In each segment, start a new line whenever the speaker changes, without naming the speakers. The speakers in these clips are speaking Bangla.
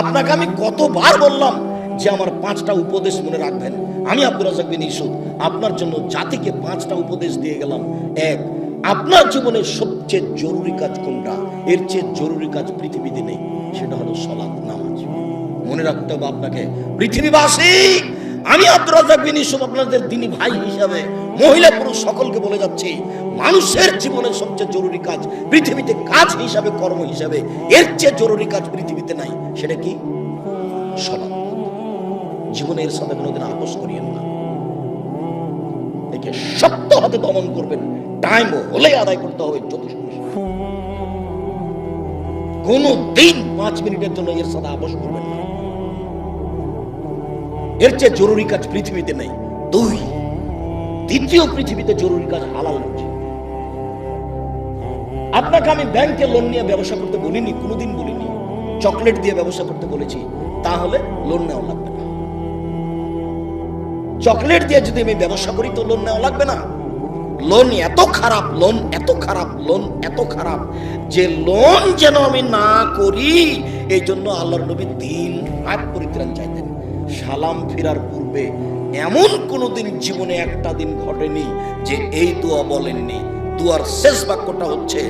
আপনাকে আমি কতবার বললাম যে আমার 5টা উপদেশ মনে রাখবেন। আমি আব্দুর রাজ্জাক বিন ইউসুফ আপনার জন্য জাতিকে 5টা উপদেশ দিয়ে গেলাম। এক, আপনার জীবনের সবচেয়ে জরুরি কাজ কোনটা? এর চেয়ে জরুরি কাজ পৃথিবীতে নেই, সেটা হলো সালাত, নামাজ। মনে রাখতে হবে আপনাকে। পৃথিবীবাসী, আমি আব্দুর রাজ্জাক বিন ইউসুফ আপনাদের দ্বীনি ভাই হিসাবে মহিলা পুরুষ সকলকে বলে যাচ্ছি, মানুষের জীবনের সবচেয়ে জরুরি কাজ পৃথিবীতে কাজ হিসাবে, কর্ম হিসাবে এর চেয়ে জরুরি কাজ পৃথিবীতে নাই। সেটা কি? সালাত। জীবনের সাথে কোনোদিন আপোষ করিয়েন না। একে শক্ত হাতে দমন করবেন। টাইম হলে আদায় করতে হবে। যত কোনো দিন 5 মিনিটের জন্য এর সাথে আপোষ করবেন না। এর চেয়ে জরুরি কাজ পৃথিবীতে নেই। 2, দ্বিতীয় পৃথিবীতে জরুরি কাজ হালাল রুজি। আপনাকে আমি ব্যাংকে লোন নিয়ে ব্যবসা করতে বলিনি, কোনোদিন বলিনি। চকলেট দিয়ে ব্যবসা করতে বলেছি, তাহলে লোন নেওয়া লাগবে না। চকলেট দিয়ে যদি আমি ব্যবসা করি তো লোন নেওয়া লাগবে না। লোন এত খারাপ, লোন এত খারাপ, লোন এত খারাপ যে লোন যেন আমি না করি, এই জন্য আল্লাহর নবী দিন রাত পরিত্রাণ চাইতেন। সালাম ফিরার পূর্বে এমন কোনোদিন জীবনে একটা দিন ঘটেনি যে এই দোয়া বলেননি। দোয়ার শেষ বাক্যটা হচ্ছে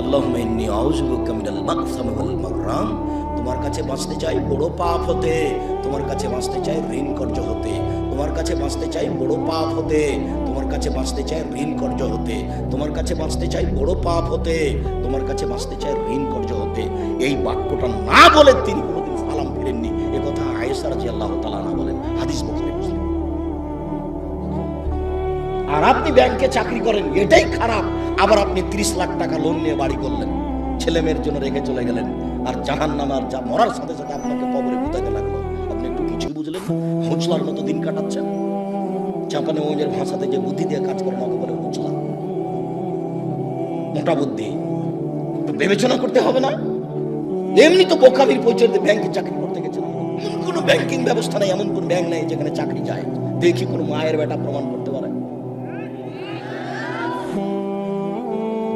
আল্লাহুম্মা ইন্নী আউযু বিকা মিনাল মাগসামি ওয়াল মাগরাম। তোমার কাছে বাঁচতে চাই বড় পাপ হতে, তোমার কাছে বাঁচতে চাই ঋণ কর্জ হতে, তোমার কাছে বাঁচতে চাই বড় পাপ হতে, তোমার কাছে বাঁচতে চাই ঋণ কর্জ হতে, তোমার কাছে বাঁচতে চাই বড় পাপ হতে, তোমার কাছে বাঁচতে চাই ঋণ কর্জ হতে। এই বাক্যটা না বলে তিনি কোনোদিন সালাম ফিরেননি। এ কথা আয়েশা রাদিয়াল্লাহু তাআলা আনহা বলেন, হাদিস বুখারী মুসলিম। আর আপনি ব্যাংকে চাকরি করেন, এটাই খারাপ। আবার আপনি 30 লাখ টাকা লোন নিয়ে বাড়ি করলেন, ছেলে মেয়ের জন্য রেখে চলে গেলেন, আর জাহান্নামার যা মরার সাথে সাথে আপনাকে কবরে পুঁতাতে লাগলো। আপনি একটু কিছুই বুঝলেন, হুঁচলার মতো দিন কাটাচ্ছেন। জাপানে ওদের ভাষাতে যে বুদ্ধি দিয়ে কাজ করে না, বলে হুঁচলা, মোটা বুদ্ধি। একটু বিবেচনা করতে হবে না? এমনি তো বোকামির পরিচয় দিয়ে ব্যাংকে চাকরি করতে গেছেন। এমন কোনো ব্যাংকিং ব্যবস্থা নেই, এমন কোন ব্যাংক নেই যেখানে চাকরি যায়। দেখি কোনো মায়ের বেটা প্রমাণ করতে পারে।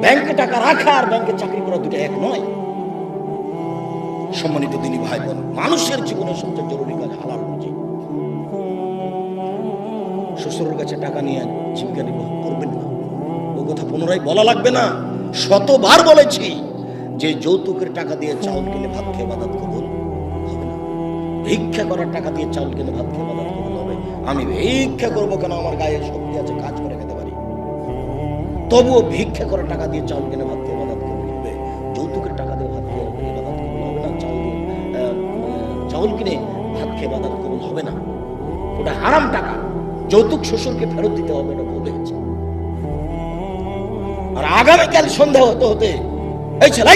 ব্যাংকে টাকা রাখা আর ব্যাংকে চাকরি করা দুটো এক নয়। সম্মানিত দিনী ভাই বোন, মানুষের জীবনে সবচেয়ে জরুরি কাজ হালাল রুজি। শ্বশুরের কাছে টাকা নিয়ে জীবিকা নির্বাহ করবেন না, ও কথা পুনরায় বলা লাগবে না। শতবার বলেছি যে যৌতুকের টাকা দিয়ে চাউল কিনে ভাত খেয়ে ইবাদত কবুল হবে না। ভিক্ষা করার টাকা দিয়ে চাউল কিনে ভাত খেয়ে ইবাদত কবুল হবে। আমি ভিক্ষা করবো কেন? আমার গায়ে শক্তি আছে, কাজ করে খেতে পারি। তবুও ভিক্ষা করার টাকা দিয়ে চাউল কিনে ভাত খেয়ে ইবাদত কবুল হবে। যৌতুকের টাকা দিয়ে ভাত খেয়ে ইবাদত কবুল হবে না। চাউল কিনে ভাত খেয়ে ইবাদত কবুল হবে না। ওটা হারাম টাকা। যৌতুক শ্বশুরকে ফেরত দিতে হবে, এটা ভুলে গেছে। আর আগামীকাল সন্ধ্যা হতে হতে, এই ছেলে,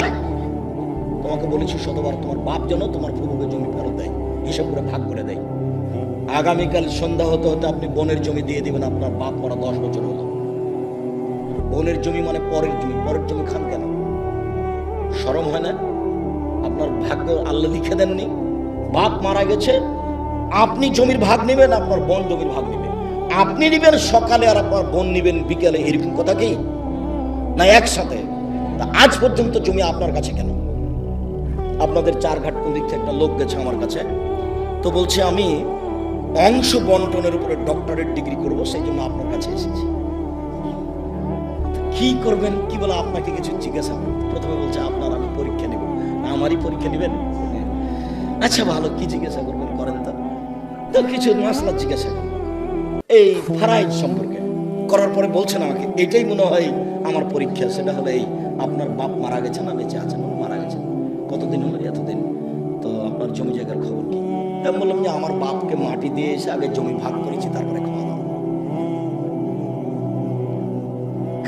তোমাকে বলেছি শতবার, তোমার বাপ যেন তোমার ফুফুকে জমি ফেরত দেয়, হিসাব করে ভাগ করে দেয়। আগামীকাল সন্ধ্যা হতে হতে আপনি বোনের জমি দিয়ে দিবেন। আপনার বাপ মরা 10 বছর হলো। বোনের জমি মানে পরের জমি। পরের জমি খান কেন? শরম হয় না? আপনার ভাগ্য আল্লাহ লিখে দেননি? বাপ মারা গেছে, আপনি জমির ভাগ নেবেন, আপনার বোন জমির ভাগ নেবে। আপনি নিবেন সকালে আর আপনার বোন নিবেন বিকেলে, এরকম কথা কি না? একসাথে। আজ পর্যন্ত জমি আপনার কাছে কেন? আপনাদের 4 ঘাট কোন দিক থেকে একটা লোক গেছে আমার কাছে, তো বলছে আমি অংশ বন্টনের উপরে ডক্টরেট ডিগ্রি করব, সেই জন্য আপনার কাছে এসেছি। কি করবেন? কি বলে আপনাকে কিছু জিজ্ঞাসা করব। প্রথমে বলছে আপনার আমি পরীক্ষা নেব। আমারই পরীক্ষা নেবেন? আচ্ছা ভালো, কি জিজ্ঞাসা করবেন করেন তো। তো কিছু মাসলা জিজ্ঞাসা করেন এই ফারাইজ সম্পর্কে। করার পরে বলছেন আমাকে, এটাই মনে হয় আমার পরীক্ষা। সেটা হলো এই, আপনার বাপ মারা গেছে না বেঁচে আছেন? মারা গেছেন। কতদিন হলো? এতদিন। তো আপনার জমি জায়গার খবর কি? আমি বললাম যে আমার বাপকে মাটি দিয়ে এসে আগে জমি ভাগ করেছি, তারপরে খাওয়া দাওয়া।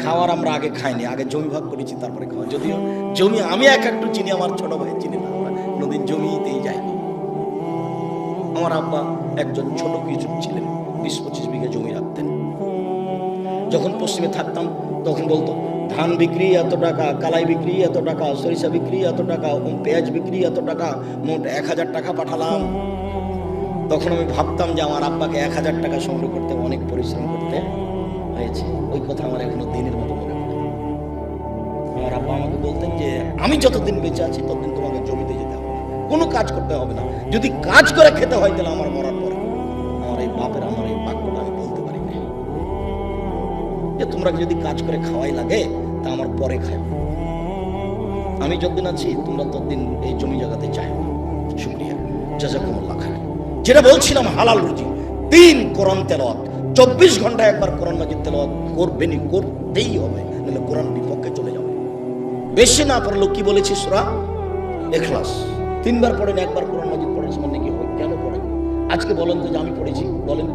খাওয়ার আমরা আগে খাইনি, আগে জমি ভাগ করেছি তারপরে খাওয়া। যদিও জমি আমি একটু চিনি, আমার ছোট ভাই চিনি না। নদীর জমিতেই যায়নি। আমার আব্বা একজন ছোট কৃষক ছিলেন, 20-25 বিঘা জমি রাখতেন। যখন পশ্চিমে থাকতাম তখন বলতো ধান বিক্রি এত টাকা, কালাই বিক্রি এত টাকা, সরিষা বিক্রি এত টাকা, পেঁয়াজ বিক্রি এত টাকা, মোট 1000 টাকা পাঠালাম। তখন আমি ভাবতাম যে আমার আব্বাকে 1000 টাকা সংগ্রহ করতে অনেক পরিশ্রম করতে হয়েছে। ওই কথা আমার এখনো দিনের মতো মনে পড়ে। আমার আব্বা আমাকে বলতেন যে আমি যতদিন বেঁচে আছি ততদিন তোমাকে জমিতে যেতে হবে না, কোনো কাজ করতে হবে না। যদি কাজ করে খেতে হয় তাহলে আমার মরার পরে আমার এই বাপের আমার এই বাক্যটা আমি বলতে পারি না যে তোমরা যদি কাজ করে খাওয়াই লাগে তা আমার পরে খাইবে। আমি যতদিন আছি তোমরা ততদিন এই জমি জায়গাতে চাই। শুকরিয়া, জাযাকুমুল্লাহ খাইর। যেটা বলছিলাম হালাল রুজি, 3 কোরআন তেলাওয়াত, 24 ঘন্টায় একবার কোরআন মাজিদ তেলাওয়াত করবেনই, করতেই হবে, নাহলে কোরআন বিপক্ষে চলে যাবে। বেশি না পড়লো কি বলেছি সূরা ইখলাস 3 বার পড়েন, একবার কোরআন মাজিদ পড়ার সময় নাকি হয়। কেন পড়েন? আজকে বলেন তো যে আমি পড়েছি, বলেন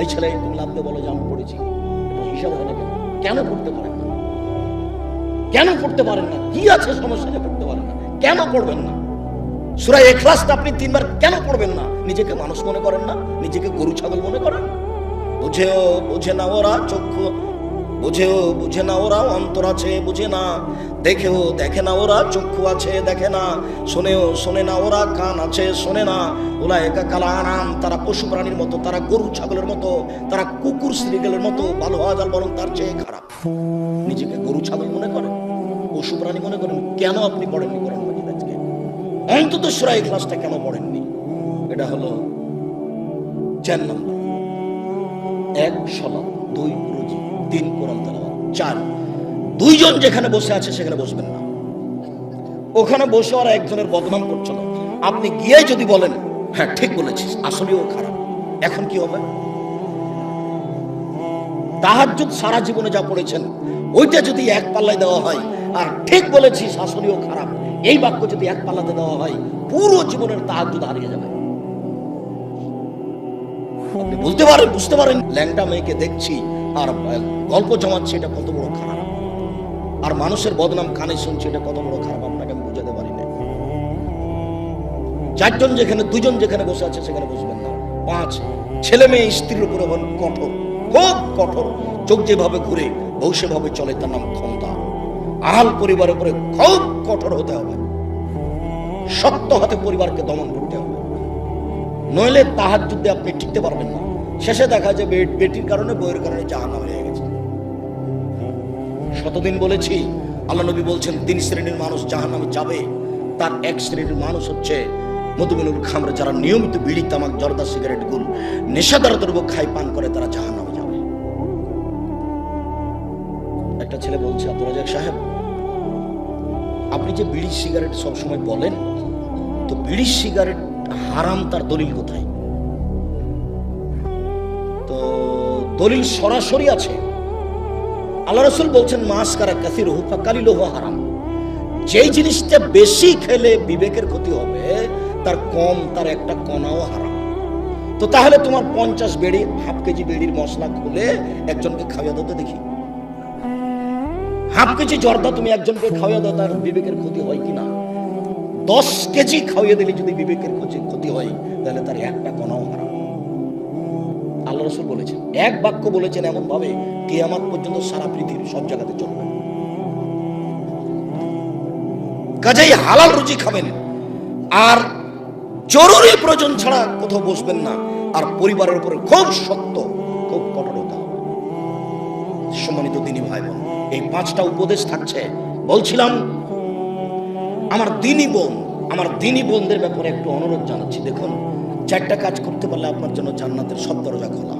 এই ছেলে তুমি লাভ দিয়ে বলো যে আমি পড়েছি, হিসাব হয় না। কেন পড়তে পারেন না? কেন পড়তে পারেন না? কি আছে সমস্যা যে পড়তে পারেন না? কেন পড়বেন না? সূরা ইখলাসটা আপনি 3 বার কেন পড়বেন না? নিজেকে মানুষ মনে করেন না? নিজেকে গরু ছাগল মনে করেন? বুঝে না ওরা চক্ষু, বুঝে না ওরা অন্তর আছে বুঝে না, দেখে না ওরা চক্ষু আছে দেখে না, শোনে না ওরা কান আছে শোনে না। উলাইকা কাল আনাম, তারা পশু প্রাণীর মতো, তারা গরু ছাগলের মতো, তারা কুকুর শ্রীগেলের মতো, ভালো হওয়া যার বরং তার চেয়ে খারাপ। নিজেকে গরু ছাগল মনে করেন, পশু প্রাণী মনে করেন। কেন আপনি পড়েননি কোরআন মাজিদ? আজকে অন্তত সূরা ইখলাসটা কেন পড়েননি? এটা হলো 4 নম্বর। 1 সালাত, 2 রুজি, 3 কোরআন তেলাওয়াত, 4 দুইজন যেখানে বসে আছে সেখানে বসবেন না। ওখানে বসে ওরা একজনের বদনাম করছিল, আপনি গিয়ে যদি বলেন হ্যাঁ ঠিক বলেছিস আসলেও খারাপ, এখন কি হবে? তাহাজ্জুদ সারা জীবনে যা পড়েছেন ওইটা যদি এক পাল্লায় দেওয়া হয়, আর ঠিক বলেছিস আসলেও খারাপ এই বাক্য যদি এক পাল্লাতে দেওয়া হয়, পুরো জীবনের তাহাজ্জুদ হারিয়ে যাবে। আপনি বুঝতে পারেন ল্যাংটা মেয়েকে দেখছি আর গল্প জমাচ্ছি, এটা কত বড় খারাপ। আর মানুষের বদনাম কানে শুনছি, এটা কত বড় খারাপ আপনাকে আমি বুঝাতে পারি না। 4 জন যেখানে, 2 জন যেখানে বসে আছে সেখানে বসবেন না। 5 ছেলে মেয়ে স্ত্রীর উপরে কঠোর, খুব কঠোর। চোখ যেভাবে ঘুরে বউ সেভাবে চলে, তার নাম ক্ষমতা। আহাল পরিবারের উপরে খুব কঠোর হতে হবে, শক্ত হাতে পরিবারকে দমন করতে হবে, নইলে তাহাজ্জুদে আপনি টিকতে পারবেন না। শেষে দেখা যায় বেটির কারণে বউয়ের কারণে জাহান্নাম হয়ে গেছে। শতদিন বলেছি, আল্লাহ নবী বলছেন 3 শ্রেণীর মানুষ জাহান্নামে যাবে। তার 1 শ্রেণীর মানুষ হচ্ছে মধুমিনুল খামর, যারা নিয়মিত বিড়ি তামাক জর্দা সিগারেট গুল নেশাদার দ্রব্য খায় পান করে, তারা জাহান্নামে যাবে। একটা ছেলে বলছে, আব্দুল রাজ্জাক সাহেব আপনি যে বিড়ি সিগারেট সবসময় বলেন, তো বিড়ি সিগারেট হারাম তার দলিল কোথায়? তো দলিল সরাসরি আছে। আল্লাহ রাসূল বলছেন মাসকারা কাসিরুহু ফাকালিলুহু হারাম। যেই জিনিসটা বেশি খেলে বিবেকের ক্ষতি হবে, তার কম, তার একটা কণাও হারাম। তো তাহলে তোমার 50 বেড়ি, হাফ কেজি বেড়ির মশলা খুলে একজনকে খাওয়া দিতে দেখি। হাফ কেজি জর্দা তুমি একজনকে খাওয়া দাও, তার বিবেকের ক্ষতি হয় কিনা? 10 কেজি খাওয়িয়ে দিলে যদি বিবেকের ক্ষতি হয়, তাহলে তার একটা কণাও হারাম। আল্লাহ রাসূল বলেছেন, এক বাক্য বলেছেন এমন ভাবে কিয়ামত পর্যন্ত সারা পৃথিবীর সব জায়গাতে চলবে। কাজেই হালাল রুজি খাবেন, আর জরুরি প্রয়োজন ছাড়া কোথাও বসবেন না। আর পরিবারের উপরে খুব শক্ত, খুব কঠোর হতে হবে। সম্মানিত দিনী ভাই বোন, এই 5টা উপদেশ থাকছে। বলছিলাম আমার দিনী বোনদের ব্যাপারে একটু অনুরোধ জানাচ্ছি। দেখুন, 4টা কাজ করতে পারলে আপনার জন্য জান্নাতের সব দরজা খোলা।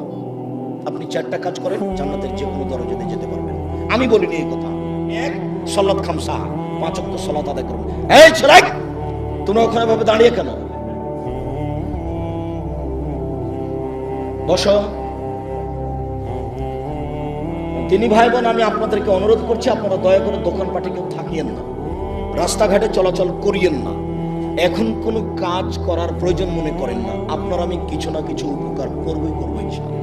আপনি 4টা কাজ করেন, জান্নাতের যে কোনো দরজাতে যেতে পারবেন। আমি বলিনি এই কথা। 1 সালাত খামসা, 5 ওয়াক্ত সালাত আদায় করুন। এই ছেলে, তুমি ওখানে ভাবে দাঁড়িয়ে কেন? বসো। তিনি ভাই বোন, আমি আপনাদেরকে অনুরোধ করছি, আপনারা দয়া করে দোকানপাটে কেউ থাকিয়েন না, রাস্তাঘাটে চলাচল করিয়েন না। এখন কোনো কাজ করার প্রয়োজন মনে করেন না। আপনার আমি কিছু না কিছু উপকার করবই ইনশাআল্লাহ।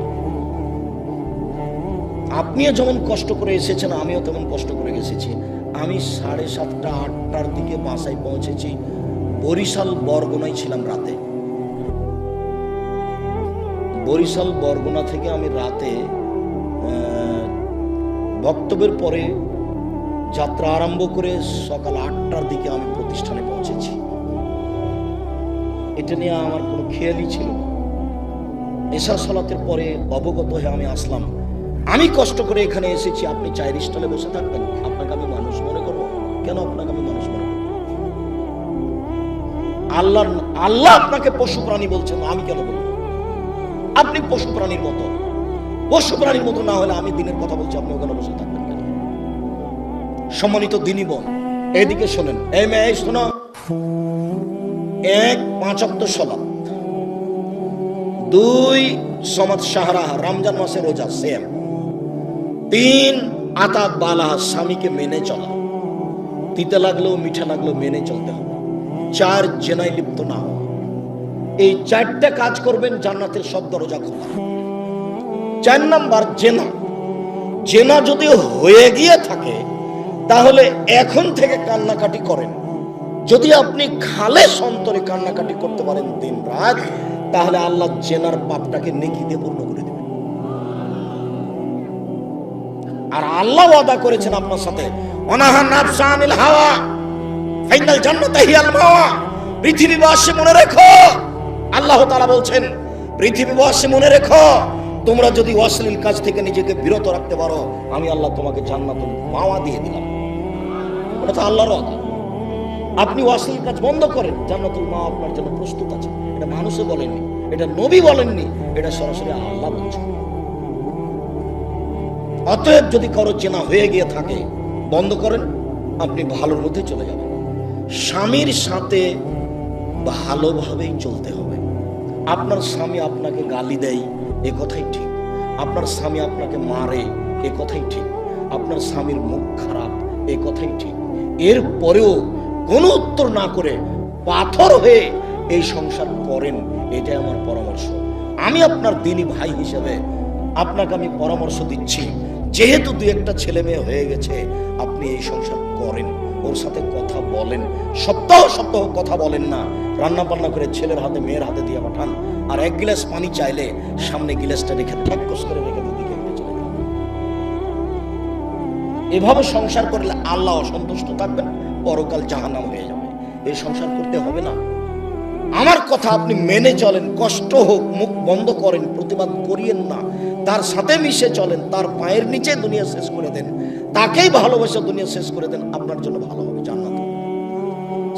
আপনিও যেমন কষ্ট করে এসেছেন, আমিও তেমন কষ্ট করে এসেছি। আমি 7:30 8টার দিকে বাসায় পৌঁছেছি। বরিশাল বরগুনায় ছিলাম রাতে। বরিশাল বরগুনা থেকে আমি রাতে বক্তব্যের পরে যাত্রা আরম্ভ করে সকাল 8টার দিকে আমি প্রতিষ্ঠানে পৌঁছেছি। এটা নিয়ে আমার কোনো খেয়ালই ছিল না। এশা সালাতের পরে অবগত হয়ে আমি আসলাম। আমি কষ্ট করে এখানে এসেছি, আপনি চায়ের স্টলে বসে থাকবেন? আপনাকে আমি মানুষ মনে করবো? কেন আপনাকে আমি মানুষ মনে করবো? আল্লাহ আল্লাহ আপনাকে পশু প্রাণী বলছেন, আমি কেন বলবো? আপনি পশু প্রাণীর মতো, পশু প্রাণীর মতো না হলে আমি দিনের কথা বলছি, আপনি ওখানে বসে থাকবেন কেন? সম্মানিত দিনী বোন, এদিকে শোনেন, এই মেয়ে শোনো, 1 5 ওয়াক্ত সালাত, 2 সমাদ সাহারা, রমজান মাসে রোজা সেম, 3 আতাত বালা, স্বামীকে মেনে চলা, তিতে লাগলেও মিঠা লাগলেও মেনে চলতে হবে, 4 জেনায় লিপ্ত না হওয়া। এই 4টা কাজ করবেন, জান্নাতের সব দরজা খোলা। 4 নাম্বার জেনা। জেনা যদি হয়ে গিয়ে থাকে তাহলে এখন থেকে কান্নাকাটি করেন। যদি আপনি খালেস অন্তরে কান্নাকাটি করতে পারেন দিন রাত, তাহলে আল্লাহ জেনার পাপটাকে নেকি দিয়ে পূর্ণ করে দেবেন। আর আল্লাহ ওয়াদা করেছেন আপনার সাথে, অনাহা নাফসা আনিল হাওয়া ফাইনাল জান্নাতা হিয়াল মাওয়া। পৃথিবীবাসী মনে রেখো, আল্লাহ তাআলা বলছেন, পৃথিবীবাসী মনে রেখো, তোমরা যদি অশ্লীল কাজ থেকে নিজেকে বিরত রাখতে পারো, আমি আল্লাহ তোমাকে জান্নাতুল মাওয়া দিয়ে দিলাম। ওটা তো আল্লাহর ওয়াদা। আপনি অশ্লীল কাজ বন্ধ করেন, জান্নাতুল মাওয়া আপনার জন্য প্রস্তুত আছে। এটা মানুষে বলেননি, এটা নবী বলেননি, এটা সরাসরি আল্লাহ বলছেন। অতএব যদি কারো চেনা হয়ে গিয়ে থাকে, বন্ধ করেন, আপনি ভালোর মধ্যে চলে যাবেন। স্বামীর সাথে ভালোভাবেই চলতে হবে। আপনার স্বামী আপনাকে গালি দেয়, এ কথাই ঠিক। আপনার স্বামী আপনাকে মারে, এ কথাই ঠিক। আপনার স্বামীর মুখ খারাপ, এ কথাই ঠিক। এরপরেও কোনো উত্তর না করে পাথর হয়ে এই সংসার করেন, এটাই আমার পরামর্শ। আমি আপনার দিনী ভাই হিসেবে আপনাকে আমি পরামর্শ দিচ্ছি, যেহেতু 2-1টা ছেলে মেয়ে হয়ে গেছে, আপনি এই সংসার করেন, ওর সাথে কথা বলেন, সপ্তাহ সপ্তাহ কথা বলেন না, রান্না বান্না করে ছেলের হাতে মেয়ের হাতে দিয়ে পাঠান, আর 1 গ্লাস পানি চাইলে সামনে গ্লাসটা রেখে ঠ্যাকস করে রেখে দিকে চলে যান। এভাবে সংসার করলে আল্লাহ অসন্তুষ্ট থাকবেন, পরকাল জাহান্নাম হয়ে যাবে। এই সংসার করতে হবে না। আমার কথা আপনি মেনে চলেন, কষ্ট হোক, মুখ বন্ধ করেন, প্রতিবাদ করিয়েন না, তার সাথে মিশে চলেন, তার পায়ের নিচে দুনিয়া শেষ করে দেন, তাকেই ভালোবাসা দুনিয়া শেষ করে দেন, আপনার জন্য ভালো হবে, জান্নাত হবে।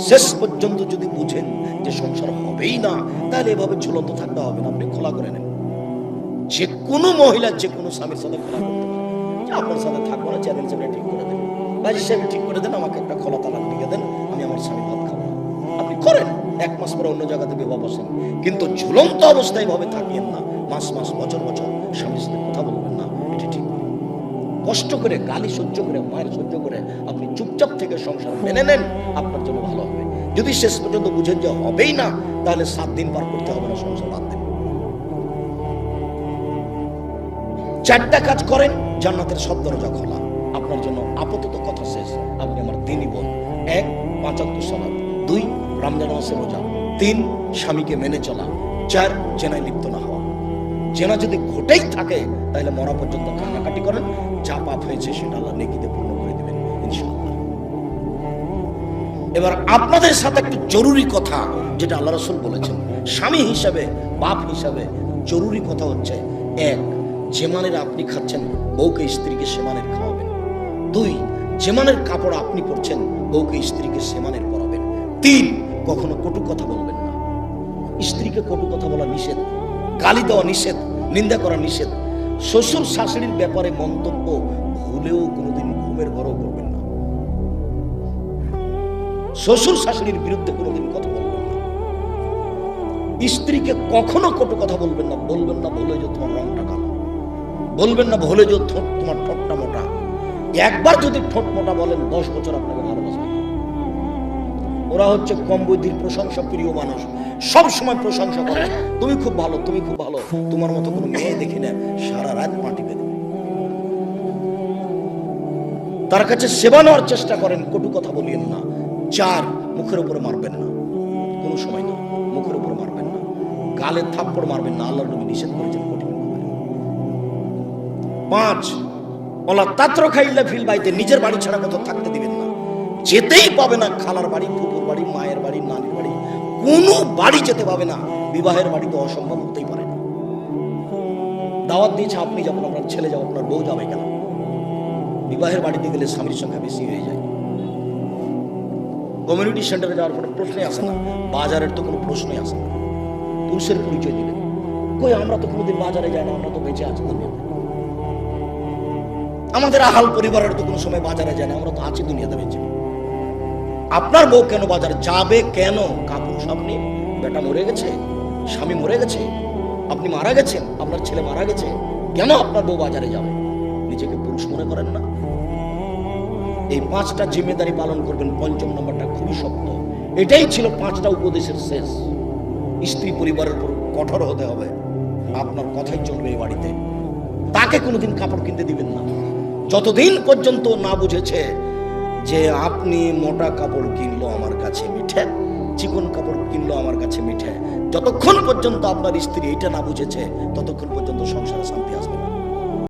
শেষ পর্যন্ত যদি বুঝেন যে সংসার হবেই না, তাহলে এভাবে ঝুলন্ত থাকতে হবে না, আপনি খোলা করে নেন। যে কোনো মহিলা যে কোনো স্বামীর সাথে খোলা করতে পারে, যে আপনার সাথে থাকবো না, চ্যানেল চ্যানেল ঠিক করে দেন, বাজি সাহেব ঠিক করে দেন, আমাকে একটা খোলা তালাক লিখে দেন, আমি আমার স্বামী ভাত খাবো না। আপনি করেন, 1 মাস পরে অন্য জায়গাতে বিবাহ বসেন, কিন্তু ঝুলন্ত অবস্থায় ভাবে থাকিয়েন না। মাস মাস বছর বছর স্বামীর সাথে কথা বলবেন না, এটি ঠিক। কষ্ট করে, গালি সহ্য করে, মায়ের সহ্য করে আপনি চুপচাপ থেকে সংসার মেনে নেন, আপনার জন্য ভালো হবে। যদি শেষ পর্যন্ত বুঝেন যে হবেই না, তাহলে 7 দিন পার করতে হবে না, সংসার বাদ দেন। 4টা কাজ করেন, জান্নাতের সব দরজা খোলা আপনার জন্য। আপাতত কথা শেষ। আপনি আমার দিনই বোন, 1 5 ওয়াক্ত সালাত, 2 রমজান মাসে রোজা, 3 স্বামীকে মেনে চলা, 4 জেনায় লিপ্ত না হওয়া। জেনা যদি ঘটেই থাকে তাহলে মরা পর্যন্ত কান্নাকাটি করেন, যা পাপ হয়েছে সেটা আল্লাহ নেকিতে পূর্ণ করে দেবেন ইনশাআল্লাহ। এবার আপনাদের সাথে একটু জরুরি কথা, যেটা আল্লাহ রাসূল বলেছেন, স্বামী হিসাবে, বাপ হিসাবে জরুরি কথা হচ্ছে, 1 যেমানের আপনি খাচ্ছেন, বউকে স্ত্রীকে সেমানের খাওয়াবেন। 2 যেমানের কাপড় আপনি পরছেন, বউকে স্ত্রীকে সেমানের পরাবেন। 3 কখনো কটু কথা বলবেন না। স্ত্রীকে কটু কথা বলা নিষেধ, গালি দেওয়া নিষেধ, নিন্দা করা নিষেধ। শ্বশুর শাশুড়ির ব্যাপারে মন্তব্য ভুলেও কোনোদিন ঘুমের ঘরেও করবেন না। শ্বশুর শাশুড়ির বিরুদ্ধে কোনোদিন কথা বলবেন না। স্ত্রীকে কখনো কটু কথা বলবেন না। বলবেন না বলে যে তোমার রংটা কালো, বলবেন না বলে যে তোমার ঠোঁটটা মোটা। একবার যদি ঠোঁট মোটা বলেন, 10 বছর আপনাকে ভালোবাসবে। ওরা হচ্ছে কম বুদ্ধির প্রশংসা প্রিয় মানুষ, সব সময় প্রশংসা করে, তুমি খুব ভালো, তুমি খুব ভালো, তোমার মতো কোনো মেয়ে দেখি না, সারা রাত মাটি বেঁধে। তার কাছে সেবা নেওয়ার চেষ্টা করেন, কটু কথা বলিয়েন না। 4 মুখের উপরে মারবেন না, কোনো সময় না, মুখের উপরে মারবেন না, গালে থাপ্পড় মারবেন না, আল্লাহর নবী নিষেধ করেছেন কঠিন। 5 ওলা তাত্র খাইল্লা ফিল বাইতে, নিজের বাড়ি ছাড়া কোথাও থাকতে দিবেন না, যেতেই পাবে না। খালার বাড়ি, ফুপুর বাড়ি, মায়ের বাড়ি, নানির বাড়ি, কোনো বাড়ি যেতে পাবে না। বিবাহের বাড়ি তো অসম্ভব হতেই পারে না। দাওয়াত দিয়েছে, আপনি যাবেন, আপনার ছেলে যাবে, আপনার বউ যাবে কেন? বিবাহের বাড়িতে গেলে স্বামীর সংখ্যা বেশি হয়ে যায়। কমিউনিটি সেন্টারে যাওয়ার কোনো প্রশ্নই আসে না, বাজারের তো কোনো প্রশ্নই আসে না। পুরুষের পরিচয় দিলেন, কই আমরা তো কোনোদিন বাজারে যাই না, আমরা তো বেঁচে আছি দুনিয়াতে। আমাদের আহাল পরিবারের তো কোনো সময় বাজারে যায় না, আমরা তো আছি দুনিয়াতে বেঁচে। আপনার বউ কেন বাজারে যাবে? কেন? কাপুরুষ আপনি, বেটা মরে গেছে, স্বামী মরে গেছে, আপনি মারা গেছেন, আপনার ছেলে মারা গেছে, কেন আপনার বউ বাজারে যাবে? নিজেকে পুরুষ মনে করেন না? এই 5টা জিম্মেদারি পালন করবেন। 5ম নম্বরটা খুবই শক্ত। এটাই ছিল 5টা উপদেশের শেষ। স্ত্রী পরিবারের উপর কঠোর হতে হবে, আপনার কথাই চলবে এই বাড়িতে। তাকে কোনোদিন কাপড় কিনতে দিবেন না যতদিন পর্যন্ত না বুঝেছে যে আপনি মোটা কাপড় কিনলো আমার কাছে মিঠে, চিকন কাপড় কিনলো আমার কাছে মিঠে। যতক্ষণ পর্যন্ত আপনার স্ত্রী এটা না বুঝেছে ততক্ষণ পর্যন্ত সংসারে শান্তি আসবে না।